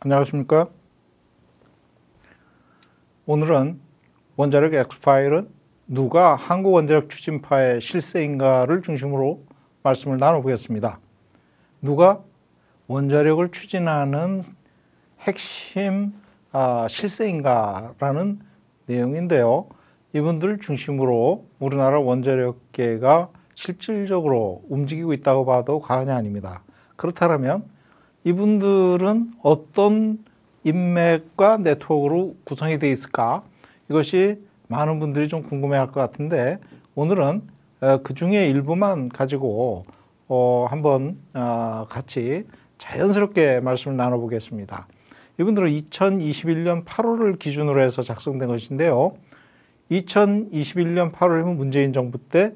안녕하십니까? 오늘은 원자력 X파일은 누가 한국원자력 추진파의 실세인가를 중심으로 말씀을 나눠보겠습니다. 누가 원자력을 추진하는 핵심 실세인가라는 내용인데요. 이분들 중심으로 우리나라 원자력계가 실질적으로 움직이고 있다고 봐도 과언이 아닙니다. 그렇다면 이분들은 어떤 인맥과 네트워크로 구성이 되어 있을까? 이것이 많은 분들이 좀 궁금해할 것 같은데 오늘은 그 중에 일부만 가지고 한번 같이 자연스럽게 말씀을 나눠보겠습니다. 이분들은 2021년 8월을 기준으로 해서 작성된 것인데요. 2021년 8월이면 문재인 정부 때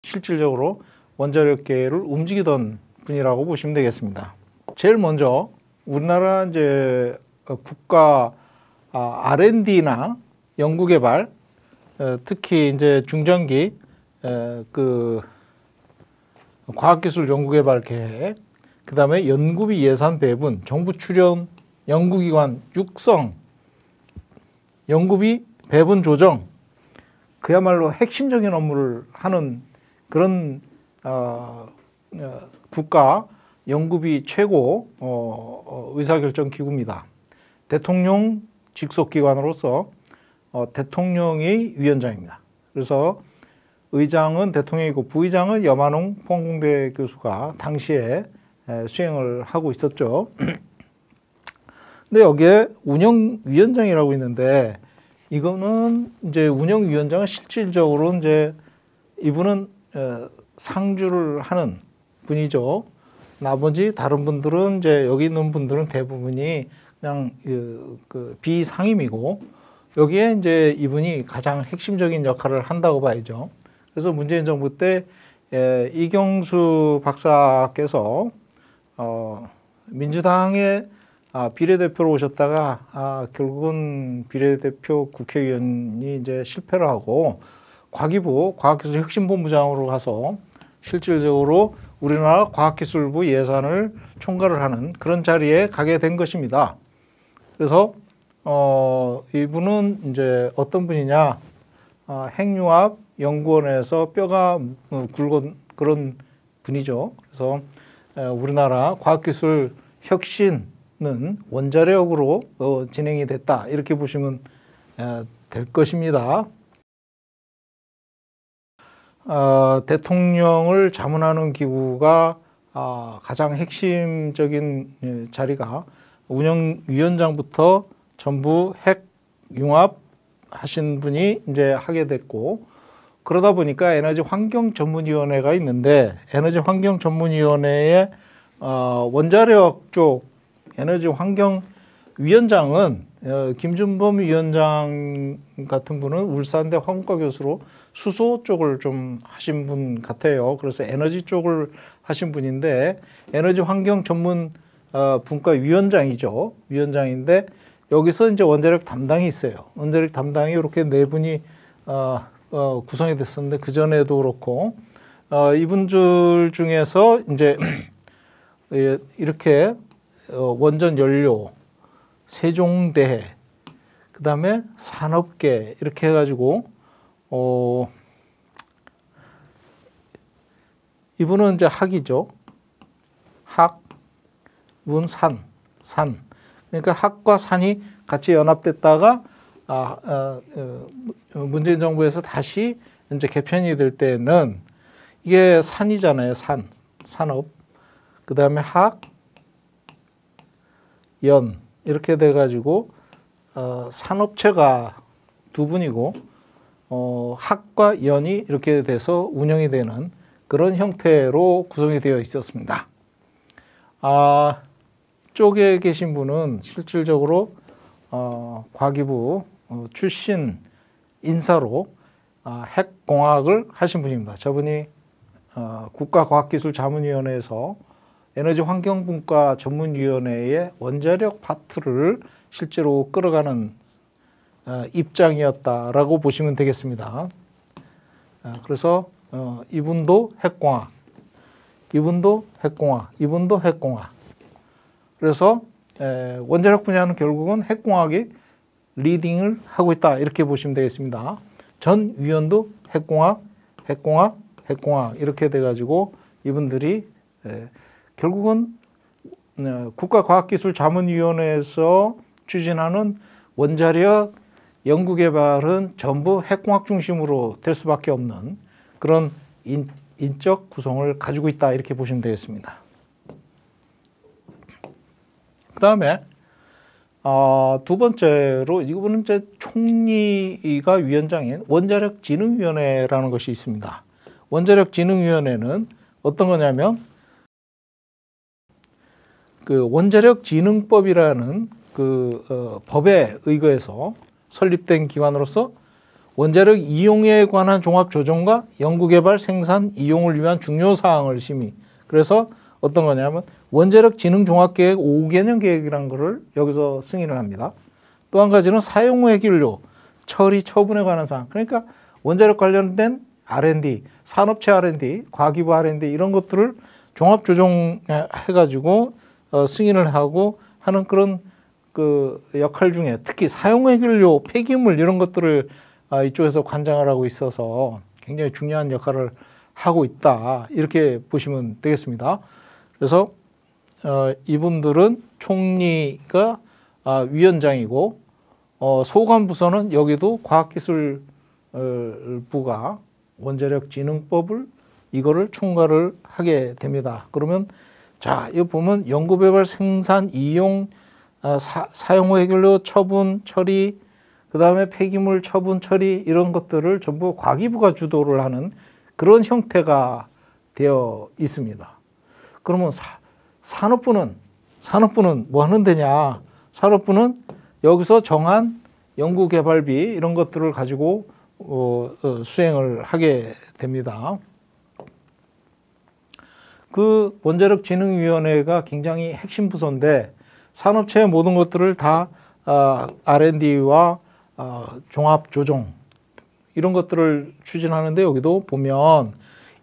실질적으로 원자력계를 움직이던 분이라고 보시면 되겠습니다. 제일 먼저 우리나라 이제 국가 R&D나 연구개발, 특히 이제 중장기 그 과학기술 연구개발 계획, 그 다음에 연구비 예산 배분, 정부 출연 연구기관 육성, 연구비 배분 조정, 그야말로 핵심적인 업무를 하는 그런 국가 연구비 최고 의사결정 기구입니다. 대통령 직속기관으로서 대통령이 위원장입니다. 그래서 의장은 대통령이고 부의장은 염한홍 포항공대 교수가 당시에 수행을 하고 있었죠. 근데 여기에 운영위원장이라고 있는데 이거는 이제 운영위원장은 실질적으로 이제 이분은 상주를 하는 분이죠. 나머지 다른 분들은 이제 여기 있는 분들은 대부분이 그냥 그 비상임이고 여기에 이제 이분이 가장 핵심적인 역할을 한다고 봐야죠. 그래서 문재인 정부 때 이경수 박사께서 민주당의 비례대표로 오셨다가 결국은 비례대표 국회의원이 이제 실패를 하고 과기부 과학기술혁신본부장으로 가서 실질적으로 우리나라 과학기술부 예산을 총괄을 하는 그런 자리에 가게 된 것입니다. 그래서 이분은 이제 어떤 분이냐, 핵융합 연구원에서 뼈가 굵은 그런 분이죠. 그래서 우리나라 과학기술 혁신은 원자력으로 진행이 됐다 이렇게 보시면 될 것입니다. 대통령을 자문하는 기구가 가장 핵심적인 자리가 운영위원장부터 전부 핵융합 하신 분이 이제 하게 됐고, 그러다 보니까 에너지환경전문위원회가 있는데 에너지환경전문위원회의 원자력 쪽 에너지환경위원장은 김준범 위원장 같은 분은 울산대 화공과 교수로 수소 쪽을 좀 하신 분 같아요. 그래서 에너지 쪽을 하신 분인데 에너지 환경 전문 분과 위원장이죠. 위원장인데 여기서 이제 원자력 담당이 있어요. 원자력 담당이 이렇게 네 분이 구성이 됐었는데 그 전에도 그렇고 이분들 중에서 이제 이렇게 원전 연료, 세종대해, 그 다음에 산업계 이렇게 해가지고 이분은 이제 학이죠. 학, 문, 산. 그러니까 학과 산이 같이 연합됐다가 문재인 정부에서 다시 이제 개편이 될 때는 이게 산이잖아요. 산업. 그 다음에 학, 연 이렇게 돼가지고 산업체가 두 분이고 학과 연이 이렇게 돼서 운영이 되는 그런 형태로 구성이 되어 있었습니다. 쪽에 계신 분은 실질적으로 과기부 출신 인사로 핵공학을 하신 분입니다. 저분이 국가과학기술자문위원회에서 에너지환경분과 전문위원회의 원자력 파트를 실제로 끌어가는 입장이었다라고 보시면 되겠습니다. 그래서 이분도 핵공학, 이분도 핵공학, 이분도 핵공학. 그래서 원자력 분야는 결국은 핵공학이 리딩을 하고 있다 이렇게 보시면 되겠습니다. 전 위원도 핵공학 이렇게 돼가지고 이분들이 결국은 국가과학기술자문위원회에서 추진하는 원자력 연구개발은 전부 핵공학 중심으로 될 수밖에 없는 그런 인적 구성을 가지고 있다 이렇게 보시면 되겠습니다. 그 다음에 두 번째로 이거는 이제 총리가 위원장인 원자력진흥위원회라는 것이 있습니다. 원자력진흥위원회는 어떤 거냐면 그 원자력진흥법이라는 그 법에 의거해서 설립된 기관으로서 원자력 이용에 관한 종합 조정과 연구개발 생산 이용을 위한 중요 사항을 심의. 그래서 어떤 거냐면 원자력 진흥 종합계획 5개년 계획이라는 것을 여기서 승인을 합니다. 또 한 가지는 사용 후 핵연료 처리 처분에 관한 사항. 그러니까 원자력 관련된 R&D, 산업체 R&D, 과기부 R&D 이런 것들을 종합 조정해 가지고 승인을 하고 하는 그런 그 역할 중에 특히 사용 후 핵연료 폐기물 이런 것들을 이쪽에서 관장을 하고 있어서 굉장히 중요한 역할을 하고 있다 이렇게 보시면 되겠습니다. 그래서 이분들은 총리가 위원장이고 소관부서는 여기도 과학기술부가 원자력진흥법을 이거를 총괄을 하게 됩니다. 그러면 자 이거 보면 연구개발 생산 이용 사용 후 핵연료 처분 처리 그 다음에 폐기물 처분 처리 이런 것들을 전부 과기부가 주도를 하는 그런 형태가 되어 있습니다. 그러면 산업부는 뭐 하는 데냐? 산업부는 여기서 정한 연구개발비 이런 것들을 가지고 수행을 하게 됩니다. 그 원자력진흥위원회가 굉장히 핵심 부서인데 산업체의 모든 것들을 다 R&D와 종합조정 이런 것들을 추진하는데 여기도 보면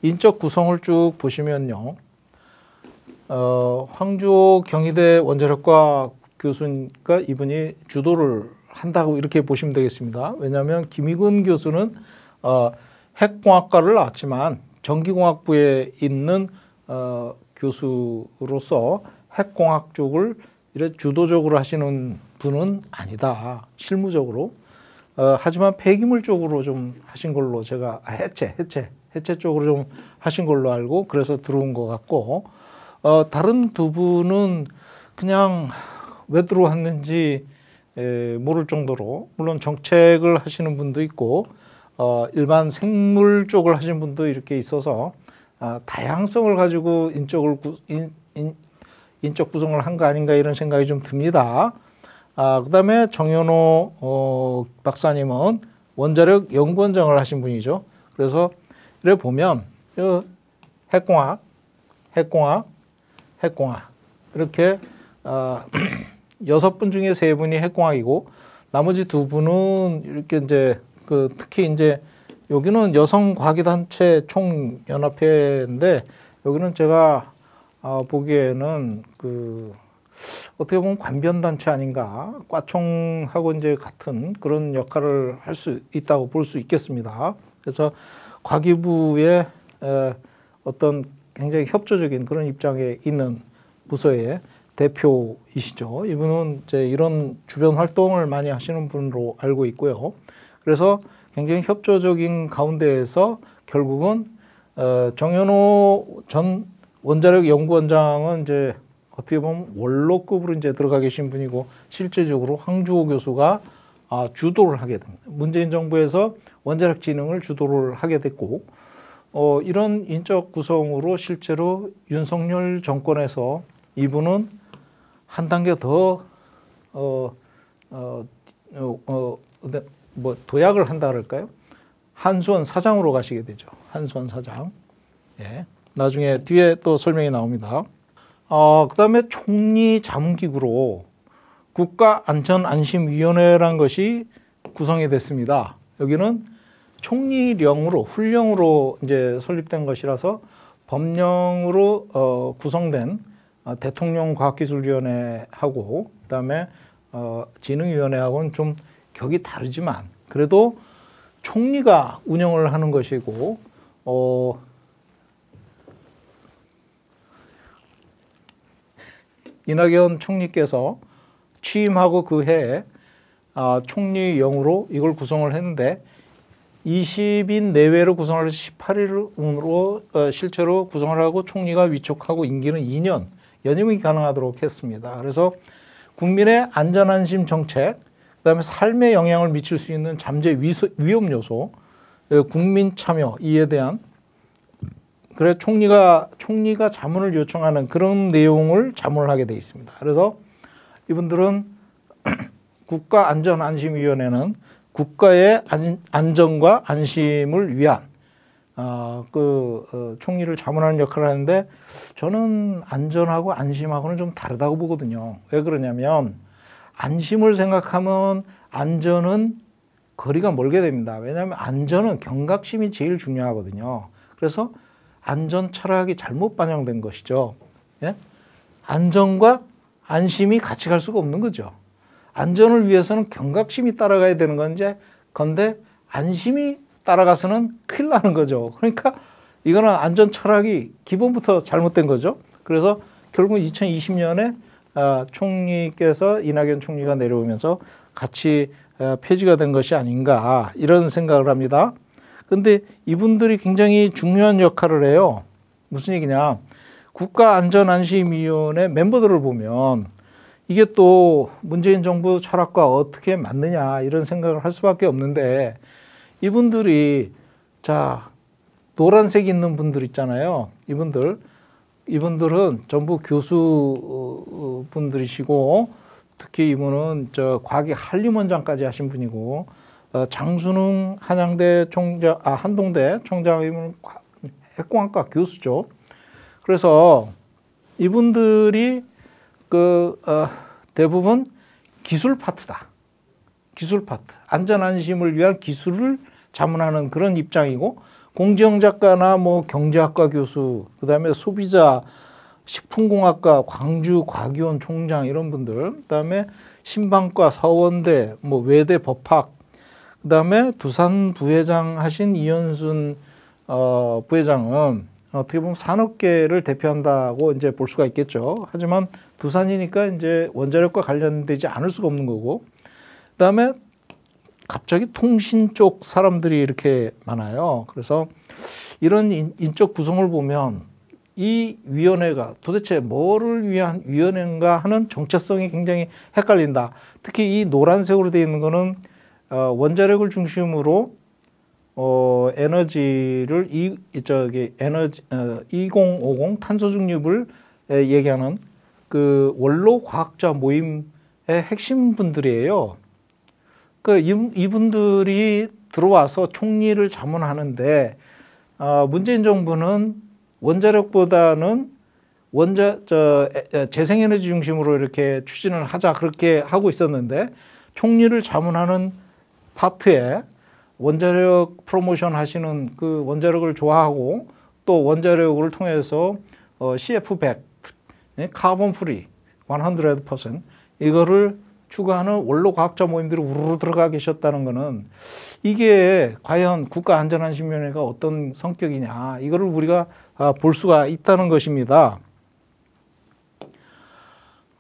인적 구성을 쭉 보시면요. 황주호 경희대 원자력과학 교수니까 이분이 주도를 한다고 이렇게 보시면 되겠습니다. 왜냐하면 김희근 교수는 핵공학과를 나왔지만 전기공학부에 있는 교수로서 핵공학 쪽을 이래 주도적으로 하시는 분은 아니다. 실무적으로. 하지만 폐기물 쪽으로 좀 하신 걸로 제가 해체 쪽으로 좀 하신 걸로 알고 그래서 들어온 것 같고 다른 두 분은 그냥 왜 들어왔는지 모를 정도로 물론 정책을 하시는 분도 있고 일반 생물 쪽을 하신 분도 이렇게 있어서 다양성을 가지고 인적 구성을 한 거 아닌가 이런 생각이 좀 듭니다. 그 다음에 정현호 박사님은 원자력 연구원장을 하신 분이죠. 그래서 이래 보면 핵공학 이렇게 6분 중에 3분이 핵공학이고 나머지 2분은 이렇게 이제 특히 이제 여기는 여성과기단체 총연합회인데 여기는 제가 보기에는 어떻게 보면 관변단체 아닌가 과총하고 이제 같은 그런 역할을 할 수 있다고 볼 수 있겠습니다. 그래서 과기부의 어떤 굉장히 협조적인 그런 입장에 있는 부서의 대표이시죠. 이분은 이제 이런 주변 활동을 많이 하시는 분으로 알고 있고요. 그래서 굉장히 협조적인 가운데에서 결국은 정현호 전 원자력 연구원장은 이제 어떻게 보면 원로급으로 이제 들어가 계신 분이고 실제적으로 황주호 교수가 주도를 하게 됩니다. 문재인 정부에서 원자력 진흥을 주도를 하게 됐고 이런 인적 구성으로 실제로 윤석열 정권에서 이분은 한 단계 더 도약을 한다 그럴까요? 한수원 사장으로 가시게 되죠. 한수원 사장. 예. 나중에 뒤에 또 설명이 나옵니다. 그 다음에 총리 자문기구로 국가안전안심위원회라는 것이 구성이 됐습니다. 여기는 총리령으로 훈령으로 이제 설립된 것이라서 법령으로 구성된 대통령 과학기술위원회하고 그다음에 진흥위원회하고는 좀 격이 다르지만 그래도 총리가 운영을 하는 것이고 이낙연 총리께서 취임하고 그 해에 총리령으로 이걸 구성을 했는데 20인 내외로 구성을 해서 18일로 실제로 구성을 하고 총리가 위촉하고 임기는 2년 연임이 가능하도록 했습니다. 그래서 국민의 안전안심 정책, 그다음에 삶에 영향을 미칠 수 있는 잠재 위험 요소, 국민 참여 이에 대한 그래 총리가 자문을 요청하는 그런 내용을 자문을 하게 돼 있습니다. 그래서 이분들은 국가안전안심위원회는 국가의 안전과 안심을 위한 총리를 자문하는 역할을 하는데 저는 안전하고 안심하고는 좀 다르다고 보거든요. 왜 그러냐면 안심을 생각하면 안전은 거리가 멀게 됩니다. 왜냐하면 안전은 경각심이 제일 중요하거든요. 그래서 안전 철학이 잘못 반영된 것이죠. 예? 안전과 안심이 같이 갈 수가 없는 거죠. 안전을 위해서는 경각심이 따라가야 되는 건데 안심이 따라가서는 큰일 나는 거죠. 그러니까 이거는 안전 철학이 기본부터 잘못된 거죠. 그래서 결국 2020년에 총리께서 이낙연 총리가 내려오면서 같이 폐지가 된 것이 아닌가 이런 생각을 합니다. 근데 이분들이 굉장히 중요한 역할을 해요. 무슨 얘기냐. 국가안전안심위원회 멤버들을 보면 이게 또 문재인 정부 철학과 어떻게 맞느냐 이런 생각을 할 수밖에 없는데 이분들이 자 노란색 있는 분들 있잖아요. 이분들은 전부 교수 분들이시고 특히 이분은 과기 한림원장까지 하신 분이고 장순웅 한양대 총장 한동대 총장이면 핵공학과 교수죠. 그래서 이분들이 대부분 기술 파트다. 기술 파트. 안전안심을 위한 기술을 자문하는 그런 입장이고 공정작가나 뭐 경제학과 교수, 그다음에 소비자, 식품공학과 광주 과기원 총장 이런 분들, 그다음에 신방과 서원대, 뭐 외대 법학, 그다음에 두산 부회장 하신 이현순 부회장은 어떻게 보면 산업계를 대표한다고 이제 볼 수가 있겠죠. 하지만 두산이니까 이제 원자력과 관련되지 않을 수가 없는 거고, 그다음에 갑자기 통신 쪽 사람들이 이렇게 많아요. 그래서 이런 인적 구성을 보면 이 위원회가 도대체 뭐를 위한 위원회인가 하는 정체성이 굉장히 헷갈린다. 특히 이 노란색으로 되어 있는 거는 원자력을 중심으로 에너지를 2050 탄소 중립을 얘기하는 그 원로 과학자 모임의 핵심 분들이에요. 이분들이 들어와서 총리를 자문하는데 문재인 정부는 원자력보다는 재생에너지 중심으로 이렇게 추진을 하자 그렇게 하고 있었는데 총리를 자문하는 파트에 원자력 프로모션 하시는 그 원자력을 좋아하고 또 원자력을 통해서 CF100 카본 프리 100% 이거를 추구하는 원로 과학자 모임들이 우르르 들어가 계셨다는 거는 이게 과연 국가안전안심위원회가 어떤 성격이냐 이거를 우리가 볼 수가 있다는 것입니다.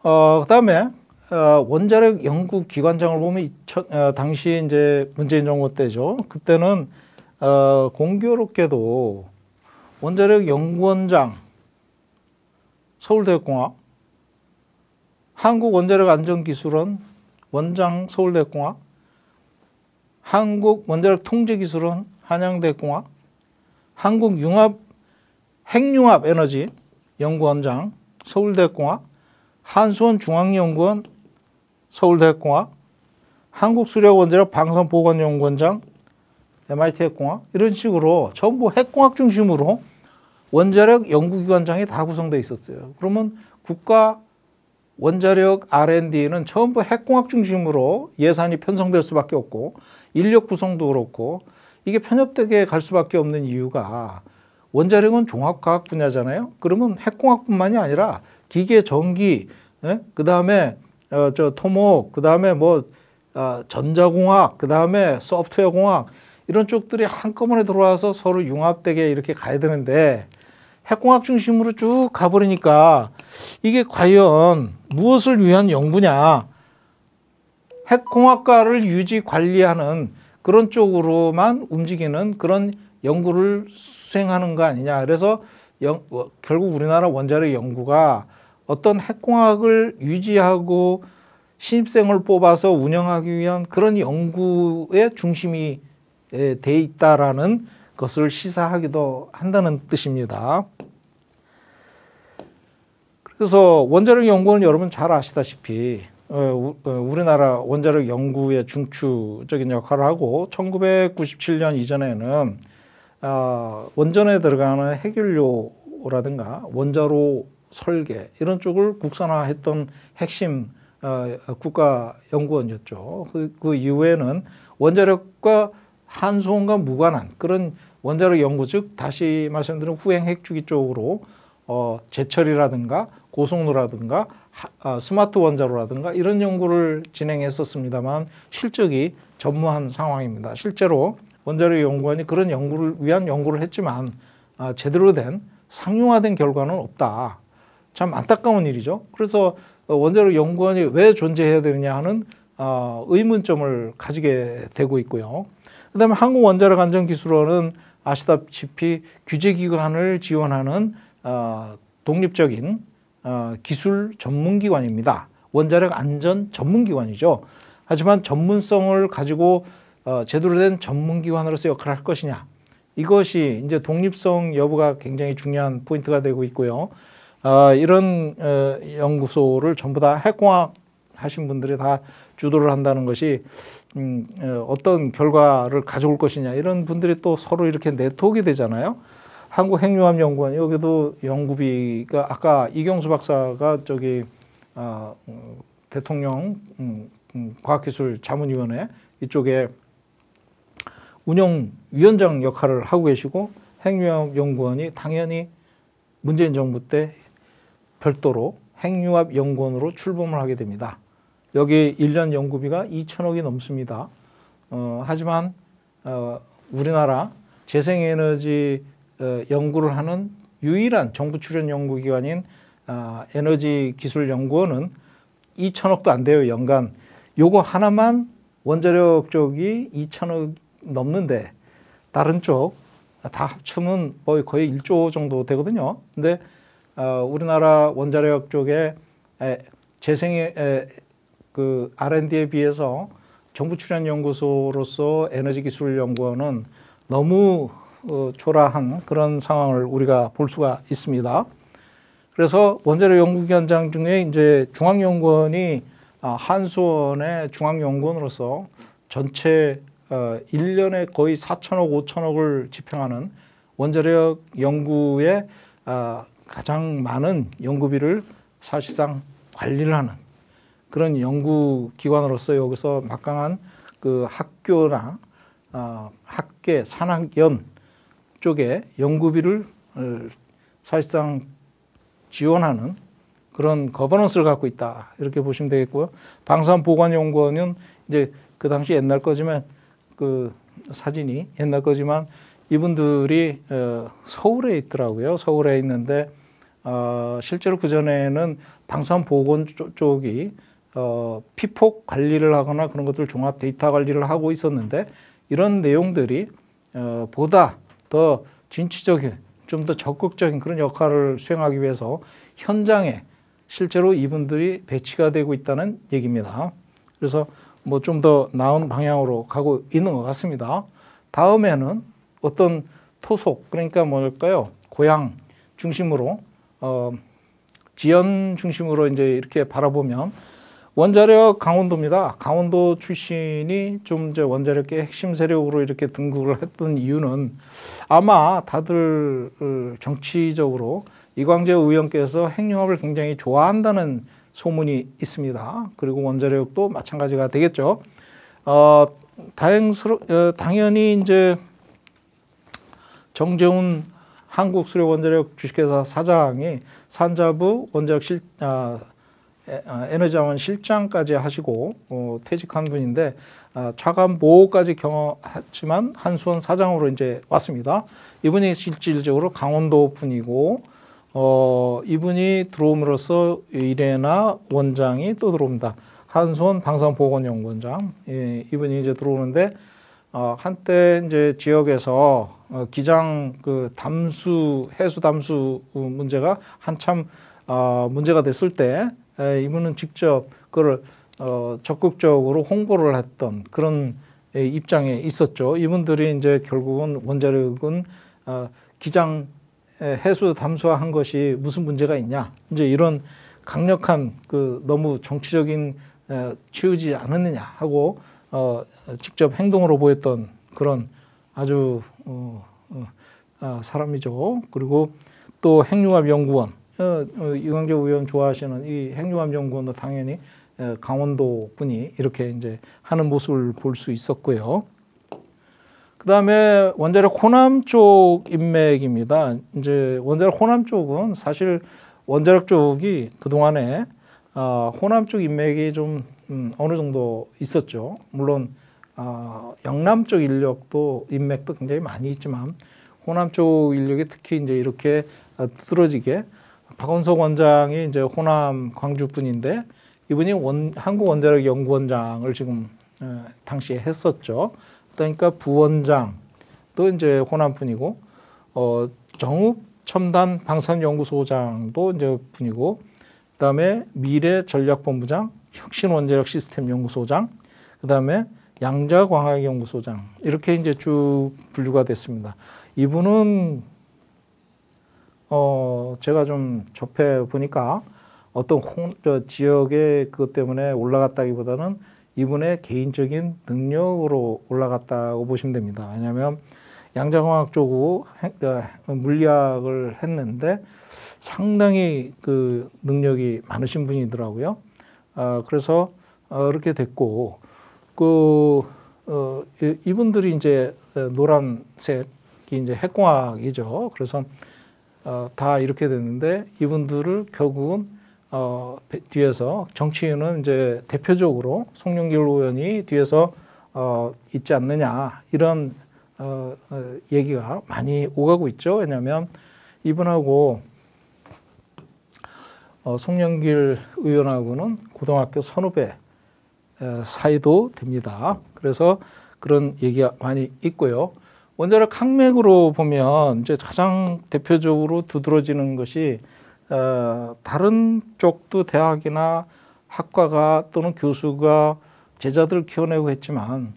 그다음에 원자력 연구기관장을 보면 당시 이제 문재인 정부 때죠. 그때는 공교롭게도 원자력 연구원장 서울대학공학, 한국원자력안전기술원 원장 서울대학공학, 한국원자력통제기술원 한양대학공학, 핵융합에너지 연구원장 서울대학공학, 한수원 중앙연구원 서울대학공학, 한국수력원자력 방산보관연구원장 MIT 핵공학 이런 식으로 전부 핵공학 중심으로 원자력 연구기관장이 다 구성되어 있었어요. 그러면 국가 원자력 R&D는 전부 핵공학 중심으로 예산이 편성될 수밖에 없고 인력 구성도 그렇고 이게 편협되게 갈 수밖에 없는 이유가 원자력은 종합과학 분야잖아요. 그러면 핵공학뿐만이 아니라 기계, 전기, 예? 그 다음에 토목, 그 다음에 뭐 전자공학, 그 다음에 소프트웨어공학 이런 쪽들이 한꺼번에 들어와서 서로 융합되게 이렇게 가야 되는데 핵공학 중심으로 쭉 가버리니까 이게 과연 무엇을 위한 연구냐? 핵공학과를 유지 관리하는 그런 쪽으로만 움직이는 그런 연구를 수행하는 거 아니냐. 그래서 결국 우리나라 원자력 연구가 어떤 핵공학을 유지하고 신입생을 뽑아서 운영하기 위한 그런 연구의 중심이 돼 있다라는 것을 시사하기도 한다는 뜻입니다. 그래서 원자력 연구는 여러분 잘 아시다시피 우리나라 원자력 연구의 중추적인 역할을 하고 1997년 이전에는 원전에 들어가는 핵연료라든가 원자로 설계 이런 쪽을 국산화했던 핵심 국가연구원이었죠. 그 이후에는 원자력과 한수원과 무관한 그런 원자력 연구, 즉 다시 말씀드린 후행 핵주기 쪽으로 제철이라든가 고속로라든가 스마트 원자로라든가 이런 연구를 진행했었습니다만 실적이 전무한 상황입니다. 실제로 원자력 연구원이 그런 연구를 위한 연구를 했지만 제대로 된 상용화된 결과는 없다. 참 안타까운 일이죠. 그래서 원자력 연구원이 왜 존재해야 되느냐 하는 의문점을 가지게 되고 있고요. 그 다음에 한국원자력안전기술원은 아시다시피 규제기관을 지원하는 독립적인 기술 전문기관입니다. 원자력 안전 전문기관이죠. 하지만 전문성을 가지고 제대로 된 전문기관으로서 역할을 할 것이냐. 이것이 이제 독립성 여부가 굉장히 중요한 포인트가 되고 있고요. 이런 연구소를 전부 다 핵공학 하신 분들이 다 주도를 한다는 것이 어떤 결과를 가져올 것이냐 이런 분들이 또 서로 이렇게 네트워크가 되잖아요. 한국핵융합연구원 여기도 연구비가 아까 이경수 박사가 저기 대통령 과학기술자문위원회 이쪽에 운영위원장 역할을 하고 계시고 핵융합연구원이 당연히 문재인 정부 때 별도로 핵융합연구원으로 출범을 하게 됩니다. 여기 1년 연구비가 2천억이 넘습니다. 하지만 우리나라 재생에너지 연구를 하는 유일한 정부 출연 연구기관인 에너지기술연구원은 2천억도 안 돼요, 연간. 요거 하나만 원자력 쪽이 2천억 넘는데 다른 쪽 다 합치면 거의 1조 정도 되거든요. 근데 우리나라 원자력 쪽에 그 R&D에 비해서 정부 출연 연구소로서 에너지기술연구원은 너무 초라한 그런 상황을 우리가 볼 수가 있습니다. 그래서 원자력 연구기관장 중에 이제 중앙연구원이 한수원의 중앙연구원으로서 전체 1년에 거의 4천억, 5천억을 집행하는 원자력 연구에 가장 많은 연구비를 사실상 관리를 하는 그런 연구기관으로서 여기서 막강한 그 학교나 학계, 산학연 쪽에 연구비를 사실상 지원하는 그런 거버넌스를 갖고 있다. 이렇게 보시면 되겠고요. 방산보관연구원은 이제 그 당시 옛날 거지만 그 사진이 옛날 거지만 이분들이 서울에 있더라고요. 서울에 있는데 실제로 그전에는 방산보건 쪽이 피폭 관리를 하거나 그런 것들 종합 데이터 관리를 하고 있었는데 이런 내용들이 보다 더 진취적인 좀 더 적극적인 그런 역할을 수행하기 위해서 현장에 실제로 이분들이 배치가 되고 있다는 얘기입니다. 그래서 뭐 좀 더 나은 방향으로 가고 있는 것 같습니다. 다음에는 어떤 토속, 그러니까 뭘까요? 고향 중심으로, 지연 중심으로 이제 이렇게 바라보면 원자력 강원도입니다. 강원도 출신이 좀 이제 원자력계 핵심 세력으로 이렇게 등극을 했던 이유는 아마 다들 정치적으로 이광재 의원께서 핵융합을 굉장히 좋아한다는 소문이 있습니다. 그리고 원자력도 마찬가지가 되겠죠. 당연히 이제 정재훈 한국수력원자력 주식회사 사장이 산자부 원자력 에너지자원 실장까지 하시고 퇴직한 분인데 차관 보호까지 경험했지만 한수원 사장으로 이제 왔습니다. 이분이 실질적으로 강원도 분이고 이분이 들어옴으로써 이레나 원장이 또 들어옵니다. 한수원 방산보건연구원장. 예, 이분이 이제 들어오는데 한때 이제 지역에서 기장 그 담수 해수 담수 문제가 한참 문제가 됐을 때 이분은 직접 그걸 적극적으로 홍보를 했던 그런 입장에 있었죠. 이분들이 이제 결국은 원자력은 기장 해수 담수화한 것이 무슨 문제가 있냐, 이제 이런 강력한 그 너무 정치적인 치우지 않았느냐 하고 직접 행동으로 보였던 그런 아주 사람이죠. 그리고 또 핵융합연구원, 이광재 의원 좋아하시는 이 핵융합연구원도 당연히 강원도 분이 이렇게 이제 하는 모습을 볼 수 있었고요. 그 다음에 원자력 호남 쪽 인맥입니다. 이제 원자력 호남 쪽은 사실 원자력 쪽이 그동안에 호남 쪽 인맥이 좀 어느 정도 있었죠. 물론 영남 쪽 인맥도 굉장히 많이 있지만 호남 쪽 인력이 특히 이제 이렇게 두드러지게 박원석 원장이 이제 호남 광주 분인데 이분이 한국원자력연구원장을 지금 당시에 했었죠. 그러니까 부원장도 이제 호남 분이고 정읍 첨단 방산연구소장도 이제 분이고 그다음에 미래전략본부장, 혁신원자력시스템연구소장, 그다음에 양자광학연구소장 이렇게 이제 쭉 분류가 됐습니다. 이분은 제가 좀 접해 보니까 어떤 지역의 그것 때문에 올라갔다기보다는 이분의 개인적인 능력으로 올라갔다고 보시면 됩니다. 왜냐하면 양자광학 쪽으로 물리학을 했는데 상당히 그 능력이 많으신 분이더라고요. 그래서 이렇게 됐고 이분들이 이제 노란색이 이제 핵공학이죠. 그래서 다 이렇게 됐는데 이분들을 결국은 뒤에서 정치인은 이제 대표적으로 송영길 의원이 뒤에서 있지 않느냐 이런 얘기가 많이 오가고 있죠. 왜냐하면 이분하고 송영길 의원하고는 고등학교 선후배 사이도 됩니다. 그래서 그런 얘기가 많이 있고요. 원자력 학맥으로 보면 이제 가장 대표적으로 두드러지는 것이 다른 쪽도 대학이나 학과가 또는 교수가 제자들을 키워내고 했지만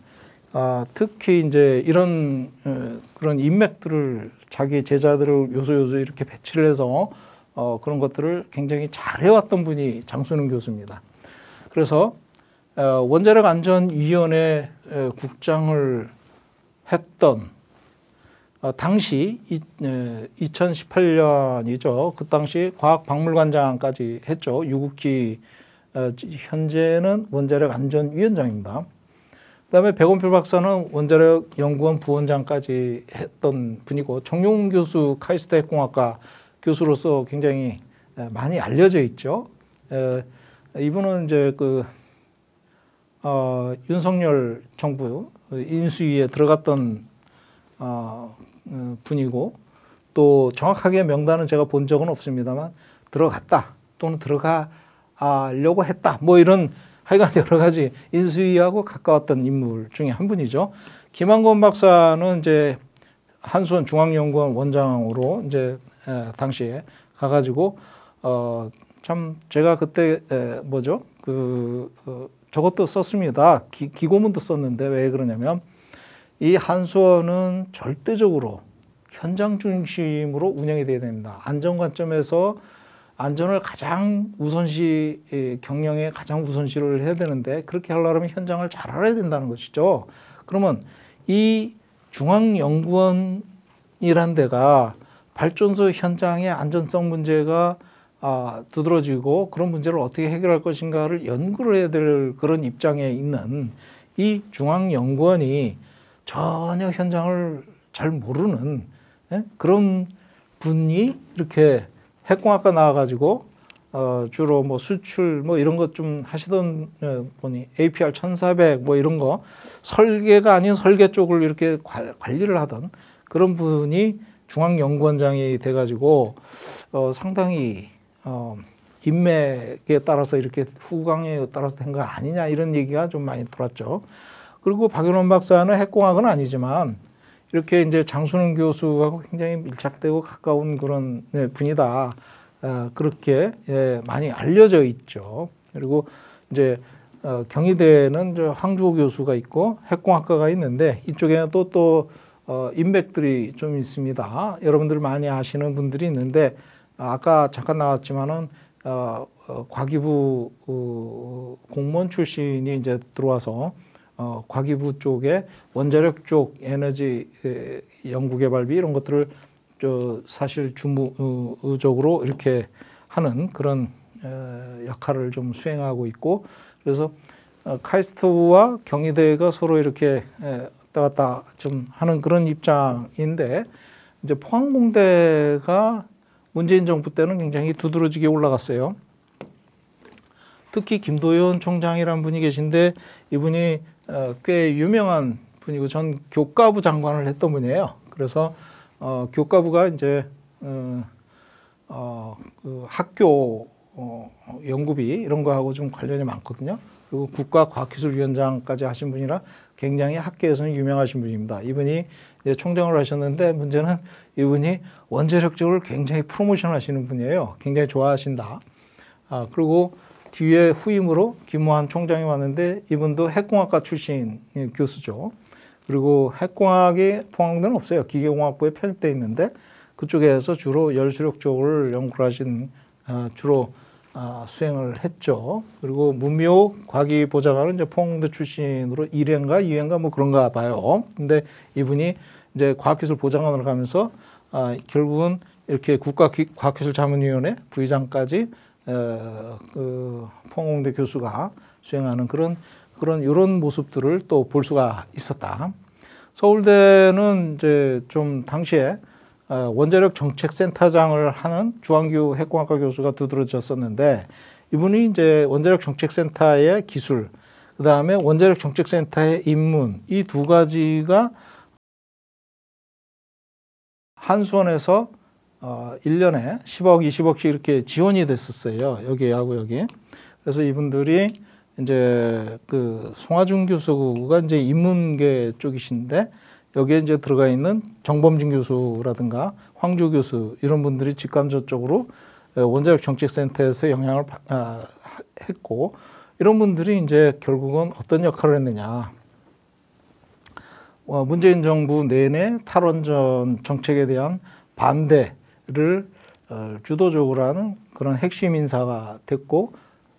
특히 이제 이런 그런 인맥들을 자기 제자들을 요소 이렇게 배치를 해서 그런 것들을 굉장히 잘해왔던 분이 장순은 교수입니다. 그래서 원자력안전위원회 국장을 했던 당시 2018년이죠. 그 당시 과학박물관장까지 했죠. 유국희 현재는 원자력안전위원장입니다. 그다음에 백원필 박사는 원자력연구원 부원장까지 했던 분이고 정용 교수 카이스트 핵공학과 교수로서 굉장히 많이 알려져 있죠. 이분은 이제 윤석열 정부 인수위에 들어갔던 분이고 또 정확하게 명단은 제가 본 적은 없습니다만 들어갔다 또는 들어가려고 했다 뭐 이런 하여간 여러 가지 인수위하고 가까웠던 인물 중에 한 분이죠. 김한권 박사는 이제 한수원 중앙연구원 원장으로 이제 당시에 가가지고 참 제가 그때 저것도 썼습니다. 기고문도 썼는데 왜 그러냐면 이 한수원은 절대적으로 현장 중심으로 운영이 돼야 됩니다. 안전 관점에서 안전을 가장 경영에 가장 우선시를 해야 되는데 그렇게 하려면 현장을 잘 알아야 된다는 것이죠. 그러면 이 중앙연구원이란 데가 발전소 현장의 안전성 문제가 두드러지고 그런 문제를 어떻게 해결할 것인가를 연구를 해야 될 그런 입장에 있는 이 중앙연구원이 전혀 현장을 잘 모르는 그런 분이 이렇게 핵공학과 나와가지고 주로 뭐 수출 뭐 이런 것 좀 하시던 분이 APR 1400 뭐 이런 거 설계가 아닌 설계 쪽을 이렇게 관리를 하던 그런 분이 중앙연구원장이 돼가지고 상당히 인맥에 따라서 이렇게 후광에 따라서 된 거 아니냐 이런 얘기가 좀 많이 돌았죠. 그리고 박윤원 박사는 핵공학은 아니지만 이렇게 이제 장순원 교수하고 굉장히 밀착되고 가까운 그런 분이다. 그렇게 많이 알려져 있죠. 그리고 이제 경희대는 이제 황주호 교수가 있고 핵공학과가 있는데 이쪽에는 또 인맥들이 좀 있습니다. 여러분들 많이 아시는 분들이 있는데 아까 잠깐 나왔지만은 과기부 공무원 출신이 이제 들어와서 과기부 쪽에 원자력 쪽 에너지 연구개발비 이런 것들을 사실 주무적으로 이렇게 하는 그런 역할을 좀 수행하고 있고 그래서 카이스트와 경희대가 서로 이렇게 왔다 갔다 좀 하는 그런 입장인데 이제 포항공대가 문재인 정부 때는 굉장히 두드러지게 올라갔어요. 특히 김도연 총장이라는 분이 계신데 이분이 꽤 유명한 분이고 전 교과부 장관을 했던 분이에요. 그래서 교과부가 이제 그 학교 연구비 이런 거하고 좀 관련이 많거든요. 그리고 국가과학기술위원장까지 하신 분이라 굉장히 학계에서는 유명하신 분입니다. 이분이 이제 총장을 하셨는데 문제는 이분이 원자력 쪽을 굉장히 프로모션 하시는 분이에요. 굉장히 좋아하신다. 그리고 뒤에 후임으로 김무한 총장이 왔는데 이분도 핵공학과 출신 교수죠. 그리고 핵공학이 포항대는 없어요. 기계공학부에 편입돼 있는데 그쪽에서 주로 열수력 쪽을 연구를 하신 주로 수행을 했죠. 그리고 문미호 과기보좌관은 이제 포항대 출신으로 1회인가 2회인가 뭐 그런가 봐요. 근데 이분이 이제 과학기술 보좌관으로 가면서 결국은 이렇게 국가과학기술자문위원회 부의장까지 그 포항공대 교수가 수행하는 그런 이런 모습들을 또 볼 수가 있었다. 서울대는 이제 좀 당시에 원자력 정책센터장을 하는 주한규 핵공학과 교수가 두드러졌었는데 이분이 이제 원자력 정책센터의 기술, 그 다음에 원자력 정책센터의 입문 이 두 가지가 한수원에서 1년에 10억, 20억씩 이렇게 지원이 됐었어요. 여기하고 여기. 그래서 이분들이 이제 그 송하준 교수가 이제 인문계 쪽이신데 여기에 이제 들어가 있는 정범진 교수라든가 황조 교수 이런 분들이 직간접적으로 원자력 정책센터에서 영향을 했고 이런 분들이 이제 결국은 어떤 역할을 했느냐. 문재인 정부 내내 탈원전 정책에 대한 반대를 주도적으로 하는 그런 핵심 인사가 됐고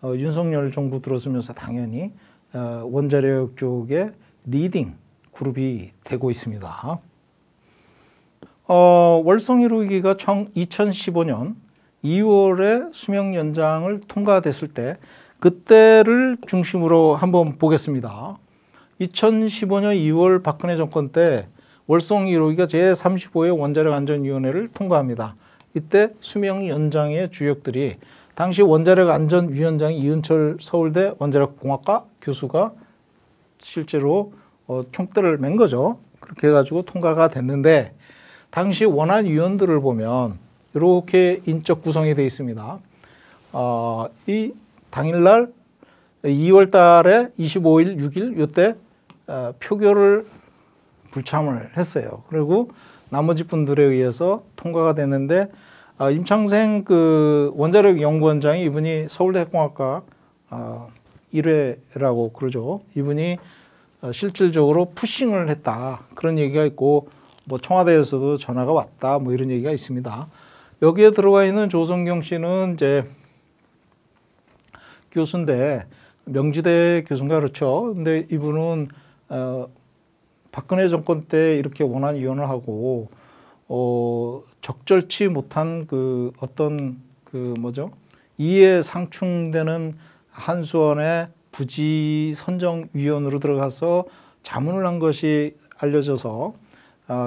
윤석열 정부 들어서면서 당연히 원자력 쪽의 리딩 그룹이 되고 있습니다. 월성 1호기가 2015년 2월에 수명 연장을 통과됐을 때 그때를 중심으로 한번 보겠습니다. 2015년 2월 박근혜 정권 때 월성 1호기가 제35회 원자력안전위원회를 통과합니다. 이때 수명 연장의 주역들이 당시 원자력안전위원장이 이은철 서울대 원자력공학과 교수가 실제로 총대를 맨 거죠. 그렇게 해가지고 통과가 됐는데 당시 원안위원들을 보면 이렇게 인적 구성이 되어 있습니다. 이 당일날 2월 달에 25일, 6일 이때 표결을 불참을 했어요. 그리고 나머지 분들에 의해서 통과가 됐는데 임창생 그 원자력 연구원장이 이분이 서울대 핵공학과 1회라고 그러죠. 이분이 실질적으로 푸싱을 했다. 그런 얘기가 있고 뭐 청와대에서도 전화가 왔다. 뭐 이런 얘기가 있습니다. 여기에 들어가 있는 조성경 씨는 이제 교수인데 명지대 교수인가 그렇죠. 근데 이분은 박근혜 정권 때 이렇게 원안위원을 하고 적절치 못한 그 어떤 그 뭐죠 이에 상충되는 한수원의 부지 선정위원으로 들어가서 자문을 한 것이 알려져서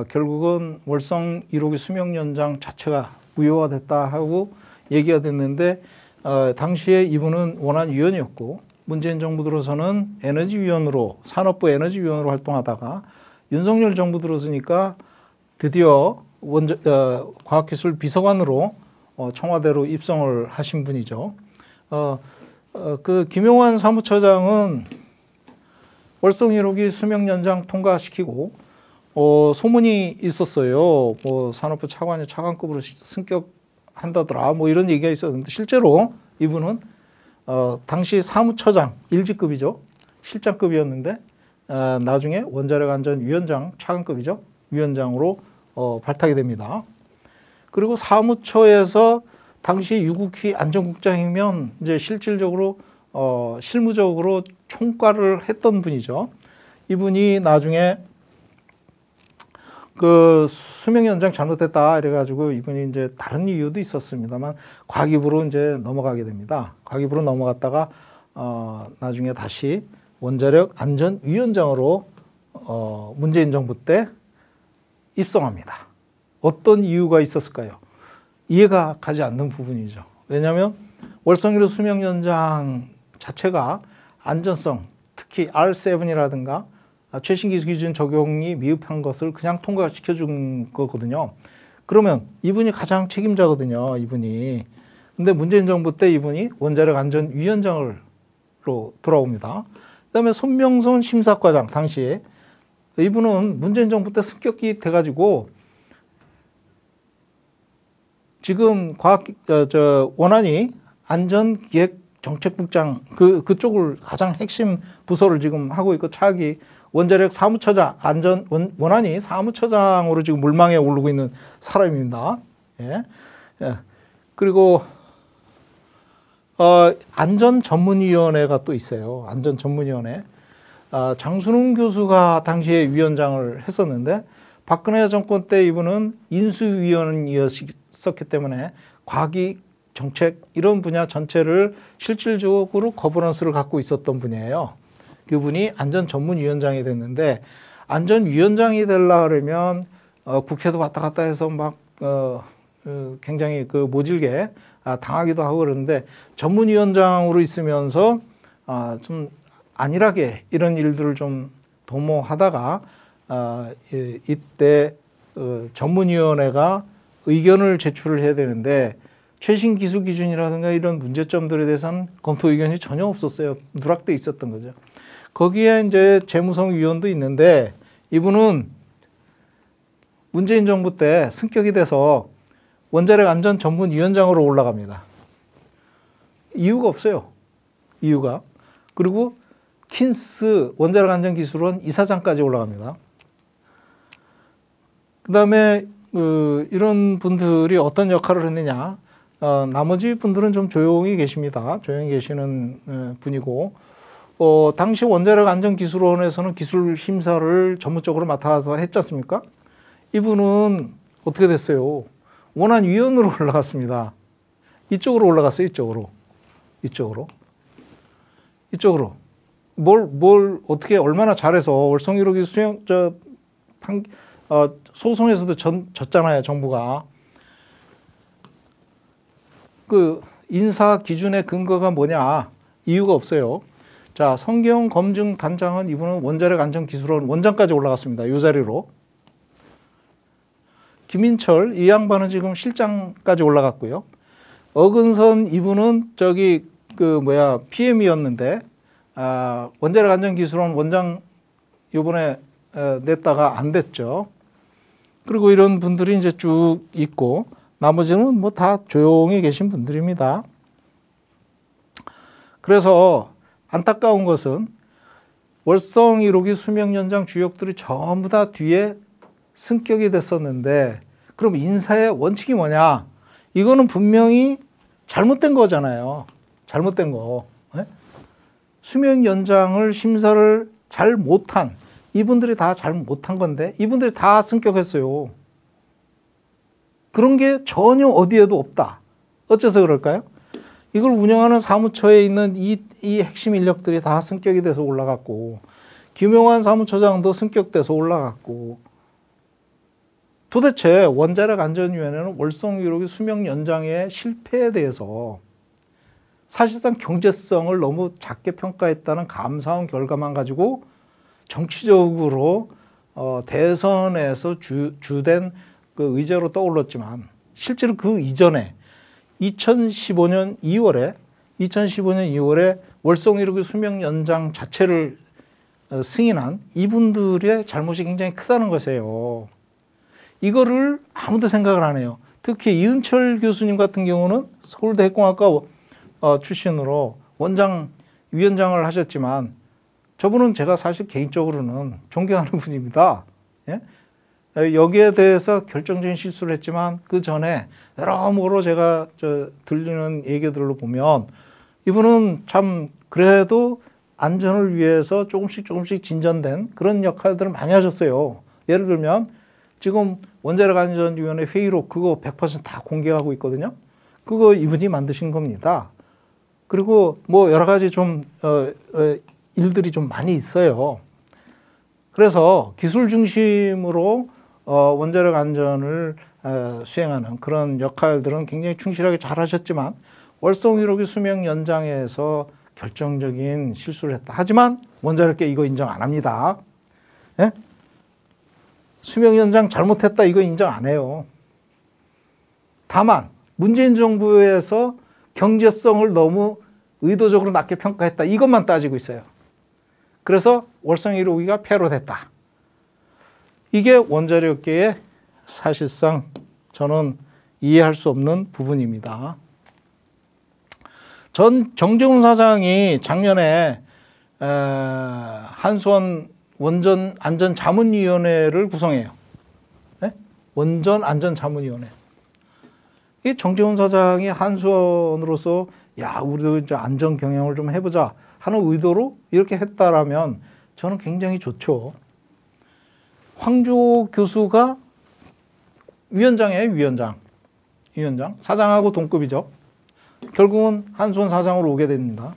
결국은 월성 1호기 수명 연장 자체가 무효화됐다 하고 얘기가 됐는데 당시에 이분은 원안위원이었고 문재인 정부 들어서는 에너지위원으로 산업부 에너지위원으로 활동하다가 윤석열 정부 들어서니까 드디어 과학기술 비서관으로 청와대로 입성을 하신 분이죠. 그 김용환 사무처장은 월성 1호기 수명 연장 통과시키고 소문이 있었어요. 뭐 산업부 차관이 차관급으로 승격한다더라. 뭐 이런 얘기가 있었는데 실제로 이분은 당시 사무처장 1직급이죠. 실장급이었는데 나중에 원자력안전위원장 차관급이죠. 위원장으로 발탁이 됩니다. 그리고 사무처에서 당시 유국희 안전국장이면 이제 실질적으로 실무적으로 총괄을 했던 분이죠. 이분이 나중에 그 수명 연장 잘못됐다 이래가지고 이분이 이제 다른 이유도 있었습니다만 과기부로 이제 넘어가게 됩니다. 과기부로 넘어갔다가 나중에 다시 원자력 안전위원장으로 문재인 정부 때 입성합니다. 어떤 이유가 있었을까요? 이해가 가지 않는 부분이죠. 왜냐하면 월성 1호 수명 연장 자체가 안전성, 특히 R7이라든가 최신 기준 적용이 미흡한 것을 그냥 통과시켜 준 거거든요. 그러면 이분이 가장 책임자거든요. 이분이. 근데 문재인 정부 때 이분이 원자력 안전위원장으로 돌아옵니다. 그다음에 손명선 심사과장 당시에 이분은 문재인 정부 때 습격이 돼가지고 지금 원안이 안전기획정책국장 그쪽을 가장 핵심 부서를 지금 하고 있고 차기 원자력 사무처장 원안이 사무처장으로 지금 물망에 오르고 있는 사람입니다. 예. 그리고 안전전문위원회가 또 있어요. 안전전문위원회. 장순웅 교수가 당시에 위원장을 했었는데 박근혜 정권 때 이분은 인수위원이었기 때문에 과기 정책 이런 분야 전체를 실질적으로 거버넌스를 갖고 있었던 분이에요. 그분이 안전전문위원장이 됐는데 안전위원장이 되려고 그러면 국회도 왔다 갔다 해서 막 굉장히 그 모질게 당하기도 하고 그러는데 전문위원장으로 있으면서 좀 안일하게 이런 일들을 좀 도모하다가 이때 전문위원회가 의견을 제출을 해야 되는데 최신 기술 기준이라든가 이런 문제점들에 대해서는 검토 의견이 전혀 없었어요. 누락돼 있었던 거죠. 거기에 이제 재무성 위원도 있는데 이분은 문재인 정부 때 승격이 돼서 원자력 안전 전문위원장으로 올라갑니다. 이유가 없어요. 이유가. 그리고 킨스 원자력 안전기술원 이사장까지 올라갑니다. 그 다음에 이런 분들이 어떤 역할을 했느냐. 나머지 분들은 좀 조용히 계십니다. 조용히 계시는 분이고 당시 원자력 안전기술원에서는 기술 심사를 전문적으로 맡아서 했지 않습니까? 이분은 어떻게 됐어요? 원안위원으로 올라갔습니다. 이쪽으로 올라갔어요. 이쪽으로. 뭘 어떻게 얼마나 잘해서 월성 1호기 소송에서도 졌잖아요. 정부가. 그 인사 기준의 근거가 뭐냐? 이유가 없어요. 자, 성경 검증 단장은 이분은 원자력 안전기술원 원장까지 올라갔습니다. 이 자리로. 김인철 이 양반은 지금 실장까지 올라갔고요. 어근선 이분은 PM이었는데 원자력 안전기술원 원장 요번에 냈다가 안 됐죠. 그리고 이런 분들이 이제 쭉 있고 나머지는 뭐 다 조용히 계신 분들입니다. 그래서 안타까운 것은 월성 1호기 수명 연장 주역들이 전부 다 뒤에 승격이 됐었는데 그럼 인사의 원칙이 뭐냐? 이거는 분명히 잘못된 거잖아요. 잘못된 거. 네? 수명 연장을 심사를 잘 못한 이분들이 다 잘 못한 건데 이분들이 다 승격했어요. 그런 게 전혀 어디에도 없다. 어째서 그럴까요? 이걸 운영하는 사무처에 있는 이 핵심 인력들이 다 승격이 돼서 올라갔고 김용환 사무처장도 승격돼서 올라갔고 도대체 원자력 안전위원회는 월성 1호기 수명 연장의 실패에 대해서 사실상 경제성을 너무 작게 평가했다는 감사원 결과만 가지고 정치적으로 대선에서 주된 그 의제로 떠올랐지만 실제로 그 이전에 2015년 2월에 월성 1호기 수명 연장 자체를 승인한 이분들의 잘못이 굉장히 크다는 것이에요. 이거를 아무도 생각을 안 해요. 특히 이은철 교수님 같은 경우는 서울대 핵공학과 출신으로 위원장을 하셨지만 저분은 제가 사실 개인적으로는 존경하는 분입니다. 예? 여기에 대해서 결정적인 실수를 했지만 그 전에 여러모로 제가 들리는 얘기들로 보면 이분은 참 그래도 안전을 위해서 조금씩 진전된 그런 역할들을 많이 하셨어요. 예를 들면 지금 원자력안전위원회 회의록 그거 100% 다 공개하고 있거든요. 그거 이분이 만드신 겁니다. 그리고 뭐 여러 가지 좀 일들이 좀 많이 있어요. 그래서 기술 중심으로 원자력 안전을 수행하는 그런 역할들은 굉장히 충실하게 잘 하셨지만 월성 1호기 수명 연장에서 결정적인 실수를 했다. 하지만 원자력계 이거 인정 안 합니다. 예? 수명 연장 잘못했다 이거 인정 안 해요. 다만 문재인 정부에서 경제성을 너무 의도적으로 낮게 평가했다 이것만 따지고 있어요. 그래서 월성 1호기가 폐로됐다. 이게 원자력계의 사실상 저는 이해할 수 없는 부분입니다. 정재훈 사장이 작년에 한수원 원전안전자문위원회를 구성해요. 네? 원전안전자문위원회. 이 정재훈 사장이 한수원으로서 야 우리도 이제 안전 경영을 좀 해보자 하는 의도로 이렇게 했다라면 저는 굉장히 좋죠. 황주호 교수가 위원장이에요, 위원장. 사장하고 동급이죠. 결국은 한수원 사장으로 오게 됩니다.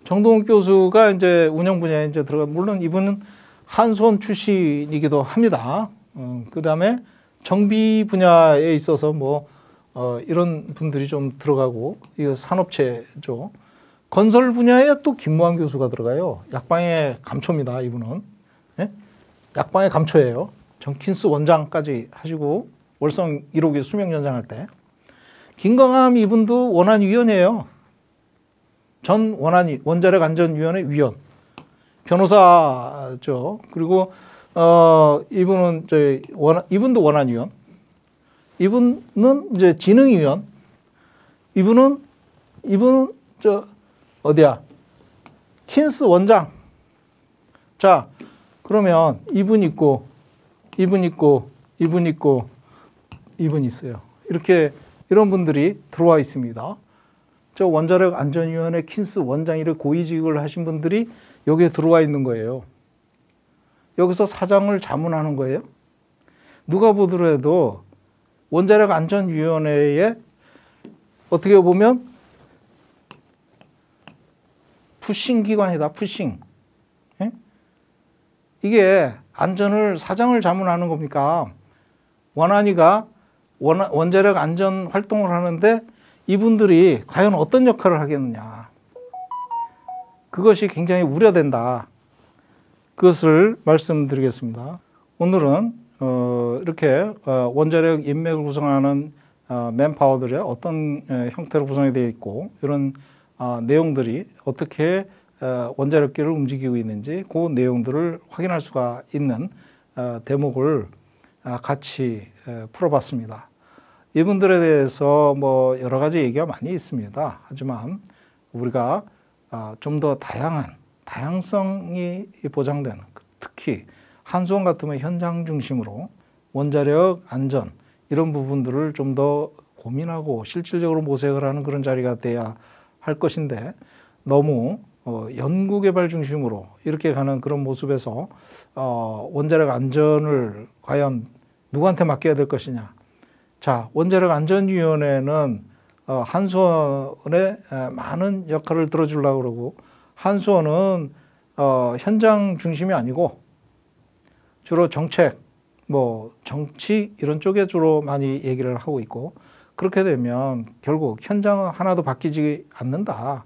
정동욱 교수가 이제 운영 분야에 이제 물론 이분은 한수원 출신이기도 합니다. 그 다음에 정비 분야에 있어서 뭐, 이런 분들이 좀 들어가고, 이거 산업체죠. 건설 분야에 또 김무한 교수가 들어가요. 약방의 감초입니다, 이분은. 예? 약방의 감초예요. 정킨스 원장까지 하시고, 월성 1호기 수명 연장할 때. 김광함 이분도 원안위원이에요. 전 원자력 안전위원회 위원. 변호사죠. 그리고, 이분은, 이분도 원안위원. 이분은 이제 진흥위원. 이분은, 어디야? 킨스 원장. 자, 그러면 이분 있고, 이분 있어요. 이렇게, 이런 분들이 들어와 있습니다. 저 원자력 안전위원회 킨스 원장이를 고위직을 하신 분들이 여기에 들어와 있는 거예요. 여기서 사장을 자문하는 거예요. 누가 보더라도 원자력 안전위원회에 어떻게 보면 푸싱 기관이다, 푸싱. 예? 이게 사장을 자문하는 겁니까? 원안위가 원자력 안전 활동을 하는데 이분들이 과연 어떤 역할을 하겠느냐. 그것이 굉장히 우려된다. 그것을 말씀드리겠습니다. 오늘은 이렇게 원자력 인맥을 구성하는 맨파워들의 어떤 형태로 구성이 되어 있고 이런 내용들이 어떻게 원자력계를 움직이고 있는지 그 내용들을 확인할 수가 있는 대목을 같이 풀어봤습니다. 이분들에 대해서 뭐 여러 가지 얘기가 많이 있습니다. 하지만 우리가 좀 더 다양성이 보장되는 특히 한수원 같으면 현장 중심으로 원자력 안전 이런 부분들을 좀 더 고민하고 실질적으로 모색을 하는 그런 자리가 돼야 할 것인데 너무 연구개발 중심으로 이렇게 가는 그런 모습에서 원자력 안전을 과연 누구한테 맡겨야 될 것이냐. 자, 원자력 안전위원회는 한수원에 많은 역할을 들어주려고 그러고 한수원은 현장 중심이 아니고 주로 정책, 뭐 정치 이런 쪽에 주로 많이 얘기를 하고 있고, 그렇게 되면 결국 현장은 하나도 바뀌지 않는다.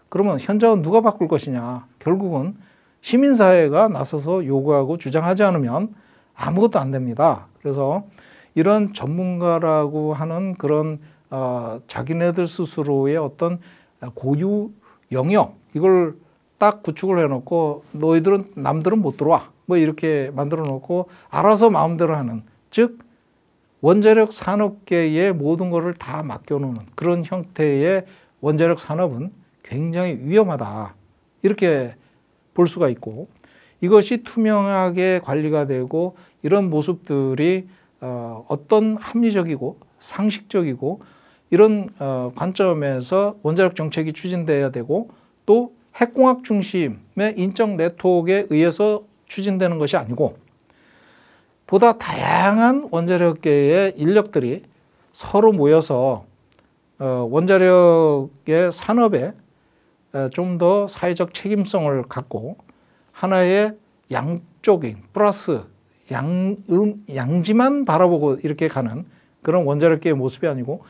그러면 현장은 누가 바꿀 것이냐? 결국은 시민사회가 나서서 요구하고 주장하지 않으면 아무것도 안 됩니다. 그래서 이런 전문가라고 하는 그런 자기네들 스스로의 어떤 고유 영역, 이걸 딱 구축을 해놓고 너희들은 남들은 못 들어와 뭐 이렇게 만들어 놓고 알아서 마음대로 하는, 즉 원자력 산업계의 모든 것을 다 맡겨놓는 그런 형태의 원자력 산업은 굉장히 위험하다, 이렇게 볼 수가 있고, 이것이 투명하게 관리가 되고 이런 모습들이 어떤 합리적이고 상식적이고 이런 관점에서 원자력 정책이 추진돼야 되고, 또 핵공학 중심의 인적 네트워크에 의해서 추진되는 것이 아니고, 보다 다양한 원자력계의 인력들이 서로 모여서 원자력의 산업에 좀 더 사회적 책임성을 갖고 하나의 양쪽인 플러스 양지만 바라보고 이렇게 가는 그런 원자력계의 모습이 아니고,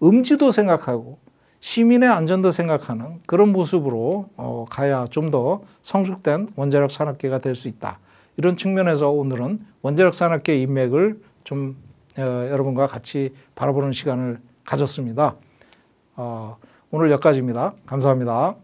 음지도 생각하고 시민의 안전도 생각하는 그런 모습으로 가야 좀 더 성숙된 원자력 산업계가 될 수 있다. 이런 측면에서 오늘은 원자력 산업계 인맥을 좀 여러분과 같이 바라보는 시간을 가졌습니다. 오늘 여기까지입니다. 감사합니다.